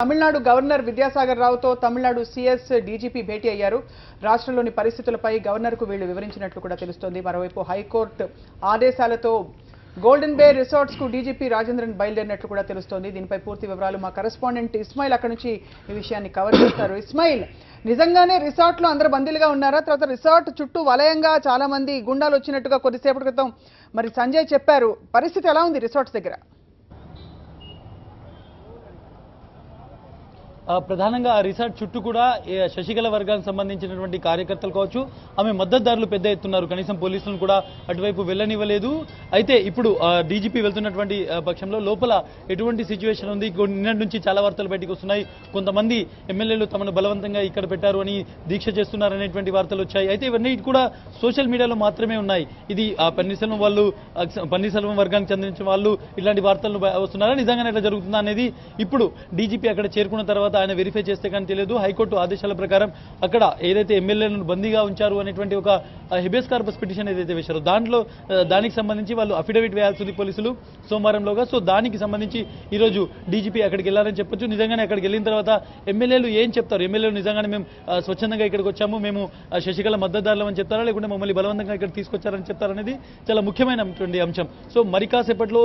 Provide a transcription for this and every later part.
Tamil Nadu governor Vidyasagar రావుతో Tamil Nadu CS DGP భేటీ అయ్యారు. రాష్ట్రంలోని పరిస్థితులపై గవర్నర్కు వీళ్లు వివరించినట్లు కూడా తెలుస్తోంది. మరోవైపు హైకోర్టు ఆదేశాలతో గోల్డెన్ బే రిసార్ట్స్ కు డీజీపీ రాజేంద్రన్ బయలుదేరినట్లు కూడా తెలుస్తోంది. దీనిపై పూర్తి వివరాలు మా కరెస్పాండెంట్ ఇస్మాయిల్ అక్కడి నుంచి ఈ విషయాన్ని కవర్ చేస్తారు. ఇస్మాయిల్, నిజంగానే రిసార్ట్ లో అందరు బందీలుగా ఉన్నారా? తర్వాత రిసార్ట్ చుట్టూ వలయంగా చాలా మంది గుండాలు వచ్చినట్టుగా కొద్దిసేపటి క్రితం మరి సంజయ్ చెప్పారు. పరిస్థితి ఎలా ఉంది రిసార్ట్స్ దగ్గర? ప్రధానంగా ఆ రిసార్ట్ చుట్టూ కూడా శశికళ వర్గానికి సంబంధించినటువంటి కార్యకర్తలు కావచ్చు, ఆమె మద్దతుదారులు పెద్ద ఎత్తున్నారు. కనీసం పోలీసులను కూడా అటువైపు వెళ్ళనివ్వలేదు. అయితే ఇప్పుడు డీజీపీ వెళ్తున్నటువంటి పక్షంలో లోపల ఎటువంటి సిచ్యువేషన్ ఉంది? నిన్నటి నుంచి చాలా వార్తలు బయటకు వస్తున్నాయి. కొంతమంది ఎమ్మెల్యేలు తమను బలవంతంగా ఇక్కడ పెట్టారు అని దీక్ష చేస్తున్నారనేటువంటి వార్తలు వచ్చాయి. అయితే ఇవన్నీ కూడా సోషల్ మీడియాలో మాత్రమే ఉన్నాయి. ఇది పన్నీర్సెల్వం వర్గానికి చెందించిన వాళ్ళు ఇలాంటి వార్తలు వస్తున్నారా, నిజంగానే ఎట్లా జరుగుతుందా అనేది ఇప్పుడు డీజీపీ అక్కడ చేరుకున్న తర్వాత ఆయన వెరిఫై చేస్తే కానీ తెలియదు. హైకోర్టు ఆదేశాల ప్రకారం అక్కడ ఏదైతే ఎమ్మెల్యేలను బందీగా ఉంచారు అనేటువంటి ఒక హెబియస్ కార్పస్ పిటిషన్ ఏదైతే వేశారో దానికి సంబంధించి వాళ్ళు అఫిడవిట్ వేయాల్సింది పోలీసులు సోమవారంలోగా. సో దానికి సంబంధించి ఈరోజు డీజీపీ అక్కడికి వెళ్ళారని చెప్పొచ్చు. నిజంగానే అక్కడికి వెళ్ళిన తర్వాత ఎమ్మెల్యేలు ఏం చెప్తారు? ఎమ్మెల్యేలు నిజంగానే మేము స్వచ్ఛందంగా ఇక్కడికి వచ్చాము, మేము శశికళ మద్దతుదారులం అని చెప్తారా, లేకుంటే మమ్మల్ని బలవంతంగా ఇక్కడ తీసుకొచ్చారని చెప్తారనేది చాలా ముఖ్యమైనటువంటి అంశం. సో మరి కాసేపట్లో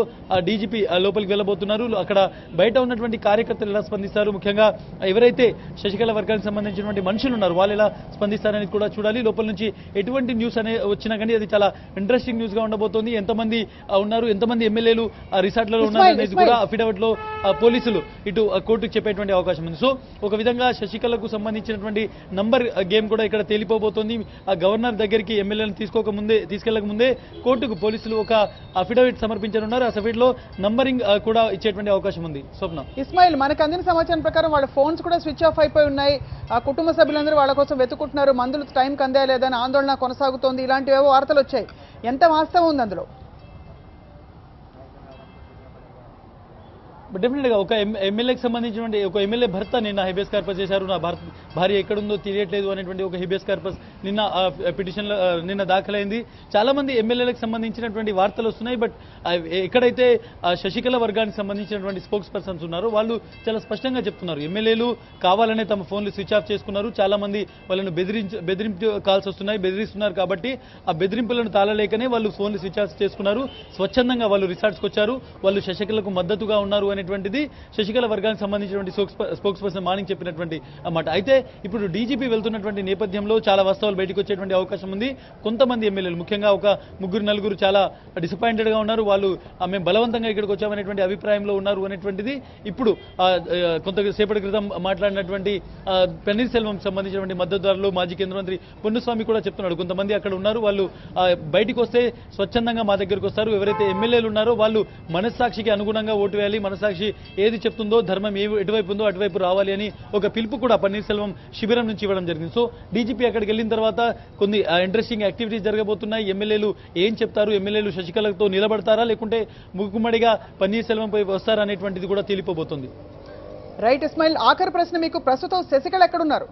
డీజీపీ లోపలికి వెళ్ళబోతున్నారు. అక్కడ బయట ఉన్నటువంటి కార్యకర్తలు ఎలా స్పందిస్తారు, ముఖ్యంగా ఎవరైతే శశికళ వర్గానికి సంబంధించినటువంటి మనుషులు ఉన్నారు వాళ్ళు ఎలా స్పందిస్తారనేది కూడా చూడాలి. లోపల నుంచి ఎటువంటి న్యూస్ వచ్చినా కానీ అది చాలా ఇంట్రెస్టింగ్ న్యూస్ గా ఉండబోతోంది. ఎంతమంది ఉన్నారు, ఎంతమంది ఎమ్మెల్యేలు రిసార్ట్లలో ఉన్నారు అనేది కూడా అఫిడవిట్ లో పోలీసులు ఇటు కోర్టుకు చెప్పేటువంటి అవకాశం ఉంది. సో ఒక విధంగా శశికళకు సంబంధించినటువంటి నంబర్ గేమ్ కూడా ఇక్కడ తేలిపోబోతోంది. ఆ గవర్నర్ దగ్గరికి ఎమ్మెల్యేలను తీసుకెళ్లక ముందే కోర్టుకు పోలీసులు ఒక అఫిడవిట్ సమర్పించనున్నారు. ఆ అఫిడవిట్ లో నంబరింగ్ కూడా ఇచ్చేటువంటి అవకాశం ఉంది. స్వప్న, ఇస్మాయిల్, మనకు అందిన సమాచారం ప్రకారం వాళ్ళ ఫోన్స్ కూడా స్విచ్ ఆఫ్ అయిపోయి ఉన్నాయి. ఆ కుటుంబ సభ్యులందరూ వాళ్ళ కోసం వెతుకుంటున్నారు. మందులు టైంకి అందా లేదని ఆందోళన కొనసాగుతోంది. ఇలాంటివేవో వార్తలు వచ్చాయి. ఎంత వాస్తవం ఉంది అందులో? డెఫినెట్గా ఒక ఎమ్మెల్యేకి సంబంధించినటువంటి ఒక ఎమ్మెల్యే భర్త నిన్న హెబియస్ కార్పస్ చేశారు. నా భార్య ఎక్కడుందో తెలియట్లేదు అనేటువంటి ఒక హెబియస్ కార్పస్ నిన్న పిటిషన్లో నిన్న దాఖలైంది. చాలా మంది ఎమ్మెల్యేలకు సంబంధించినటువంటి వార్తలు వస్తున్నాయి. బట్ ఎక్కడైతే శశికళ వర్గానికి సంబంధించినటువంటి స్పోక్స్ పర్సన్స్ ఉన్నారో వాళ్ళు చాలా స్పష్టంగా చెప్తున్నారు, ఎమ్మెల్యేలు కావాలనే తమ ఫోన్లు స్విచ్ ఆఫ్ చేసుకున్నారు. చాలా మంది వాళ్ళను బెదిరింపు కాల్స్ వస్తున్నాయి, బెదిరిస్తున్నారు. కాబట్టి ఆ బెదిరింపులను తాళలేకనే వాళ్ళు ఫోన్లు స్విచ్ ఆఫ్ చేసుకున్నారు. స్వచ్ఛందంగా వాళ్ళు రిసార్ట్స్కి వచ్చారు. వాళ్ళు శశికళకు మద్దతుగా ఉన్నారు అనేటువంటిది శశికళ వర్గానికి సంబంధించినటువంటి స్పోక్స్ పర్సన్ మార్నింగ్ చెప్పినటువంటి అన్నమాట. అయితే ఇప్పుడు డీజీపీ వెళ్తున్నటువంటి నేపథ్యంలో చాలా వాస్తవాలు బయటకు వచ్చేటువంటి అవకాశం ఉంది. కొంతమంది ఎమ్మెల్యేలు, ముఖ్యంగా ఒక ముగ్గురు నలుగురు చాలా డిసప్పాయింటెడ్ గా ఉన్నారు. వాళ్ళు మేము బలవంతంగా ఇక్కడికి వచ్చామనేటువంటి అభిప్రాయంలో ఉన్నారు అనేటువంటిది ఇప్పుడు కొంతసేపటి క్రితం మాట్లాడినటువంటి పన్నీర్సెల్వం సంబంధించినటువంటి మద్దతుదారులు మాజీ కేంద్ర మంత్రి పొన్నుస్వామి కూడా చెప్తున్నాడు. కొంతమంది అక్కడ ఉన్నారు, వాళ్ళు బయటికి వస్తే స్వచ్ఛందంగా మా దగ్గరకు వస్తారు. ఎవరైతే ఎమ్మెల్యేలు ఉన్నారో వాళ్ళు మనస్సాక్షికి అనుగుణంగా ఓటు వేయాలి, మనస్సాక్షి ఏది చెప్తుందో, ధర్మం ఎటువైపు ఉందో అటువైపు రావాలి అని ఒక పిలుపు కూడా పన్నీర్సెల్వం శిబిరం నుంచి ఇవ్వడం జరిగింది. సో డీజీపీ అక్కడికి వెళ్ళిన తర్వాత కొన్ని ఇంట్రెస్టింగ్ యాక్టివిటీస్ జరగబోతున్నాయి. ఎమ్మెల్యేలు ఏం చెప్తారు, ఎమ్మెల్యేలు శశికళతో నిలబడతారా లేకుంటే ముక్కుమ్మడిగా పన్నీర్సెల్వంపై వస్తారా అనేటువంటిది కూడా తెలిపోబోతుంది. రైట్ ఇస్మాయిల్, ఆఖరి ప్రశ్న మీకు. ప్రస్తుతం శశికళ ఎక్కడున్నారు?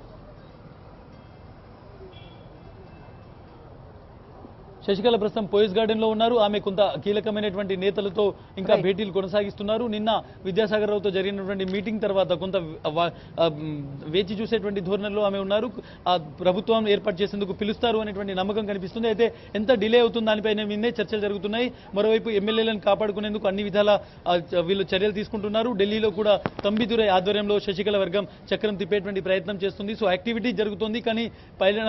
శశికళ ప్రస్తుతం పోయిస్ గార్డెన్ లో ఉన్నారు. ఆమె కొంత కీలకమైనటువంటి నేతలతో ఇంకా భేటీలు కొనసాగిస్తున్నారు. నిన్న విద్యాసాగర్ రావుతో జరిగినటువంటి మీటింగ్ తర్వాత కొంత వేచి చూసేటువంటి ధోరణిలో ఆమె ఉన్నారు. ఆ ప్రభుత్వం ఏర్పాటు చేసేందుకు పిలుస్తారు అనేటువంటి నమ్మకం కనిపిస్తుంది. అయితే ఎంత డిలే అవుతుంది దానిపైన మీదే చర్చలు జరుగుతున్నాయి. మరోవైపు ఎమ్మెల్యేలను కాపాడుకునేందుకు అన్ని విధాల వీళ్ళు చర్యలు తీసుకుంటున్నారు. ఢిల్లీలో కూడా తంబిదురై ఆధ్వర్యంలో శశికళ వర్గం చక్రం తిప్పేటువంటి ప్రయత్నం చేస్తుంది. సో యాక్టివిటీ జరుగుతుంది, కానీ పైన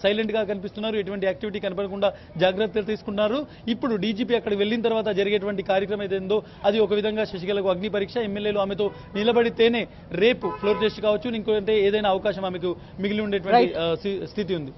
సైలెంట్ గా కనిపిస్తున్నారు. ఎటువంటి యాక్టివిటీ కనపడకుండా జాగ్రత్తలు తీసుకున్నారు. ఇప్పుడు డీజీపీ అక్కడికి వెళ్ళిన తర్వాత జరిగేటువంటి కార్యక్రమం ఏదైందో అది ఒక విధంగా శశికళకు అగ్ని పరీక్ష. ఎమ్మెల్యేలు ఆమెతో నిలబడితేనే రేపు ఫ్లోర్ టెస్ట్ కావచ్చు, ఇంకోటి ఏదైనా అవకాశం ఆమెకు మిగిలి ఉండేటువంటి స్థితి ఉంది.